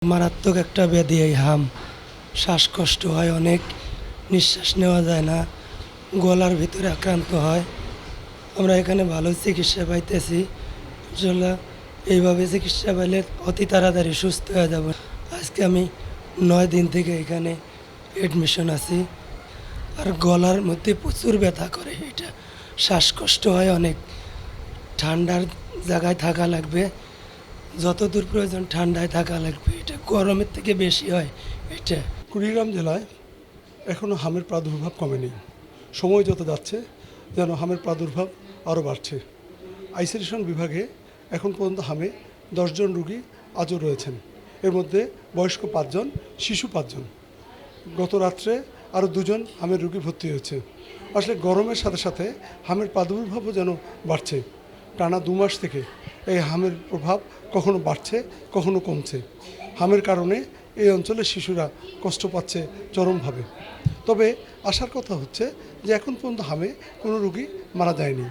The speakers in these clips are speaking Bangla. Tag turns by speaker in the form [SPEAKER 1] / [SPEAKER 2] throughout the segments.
[SPEAKER 1] মারাত্মক একটা ব্যাধি এই হাম। শ্বাসকষ্ট হয় অনেক, নিঃশ্বাস নেওয়া যায় না, গলার ভিতরে আক্রান্ত হয়। আমরা এখানে ভালো চিকিৎসা পাইতেছি। ইনশাল্লাহ এইভাবে চিকিৎসা পাইলে অতি তাড়াতাড়ি সুস্থ হয়ে যাব। আজকে আমি 9 দিন থেকে এখানে অ্যাডমিশন আছি। আর গলার মধ্যে প্রচুর ব্যথা করে, এটা শ্বাসকষ্ট হয় অনেক। ঠান্ডার জায়গায় থাকা লাগবে, যতদূর প্রয়োজন ঠান্ডায় থাকা লাগবে, এটা গরমের থেকে বেশি হয় এটা।
[SPEAKER 2] কুড়িগ্রাম জেলায় এখনও হামের প্রাদুর্ভাব কমেনি। সময় যত যাচ্ছে যেন হামের প্রাদুর্ভাব আরও বাড়ছে। আইসোলেশন বিভাগে এখন পর্যন্ত হামে 10 জন রুগী আজও রয়েছেন। এর মধ্যে বয়স্ক 5 জন, শিশু 5 জন। গত রাত্রে আরও 2 জন হামের রুগী ভর্তি হয়েছে। আসলে গরমের সাথে সাথে হামের প্রাদুর্ভাবও যেন বাড়ছে। টানা 2 মাস থেকে এই হামের প্রভাব কখনো বাড়ছে, কখনো কমছে। হামের কারণে এই অঞ্চলের শিশুরা কষ্ট পাচ্ছে চরমভাবে। তবে আশার কথা হচ্ছে যে এখন পর্যন্ত হামে কোনো রুগী মারা যায়নি।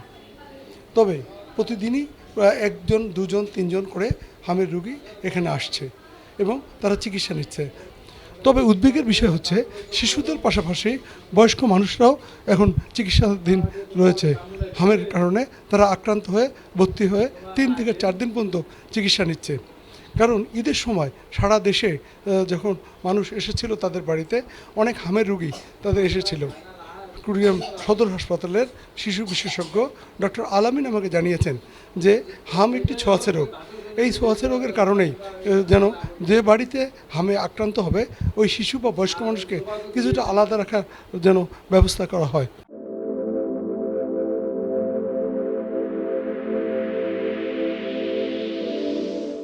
[SPEAKER 2] তবে প্রতিদিনই প্রায় 1 জন, 2 জন, 3 জন করে হামের রুগী এখানে আসছে এবং তারা চিকিৎসা নিচ্ছে। তবে উদ্বেগের বিষয় হচ্ছে শিশুদের পাশাপাশি বয়স্ক মানুষরাও এখন চিকিৎসাধীন রয়েছে। হামের কারণে তারা আক্রান্ত হয়ে ভর্তি হয়ে 3 থেকে 4 দিন পর্যন্ত চিকিৎসা নিচ্ছে। কারণ ঈদের সময় সারা দেশে যখন মানুষ এসেছিল তাদের বাড়িতে, অনেক হামের রুগী তাদের এসেছিল। কুড়িগ্রাম সদর হাসপাতালের শিশু বিশেষজ্ঞ ডক্টর আলামিন আমাকে জানিয়েছেন যে হাম একটি ছোঁয়াচে রোগ। এই ছোঁয়াচে রোগের কারণেই যেন যে বাড়িতে হামে আক্রান্ত হবে ওই শিশু বা বয়স্ক মানুষকে কিছুটা আলাদা রাখার যেন ব্যবস্থা করা হয়।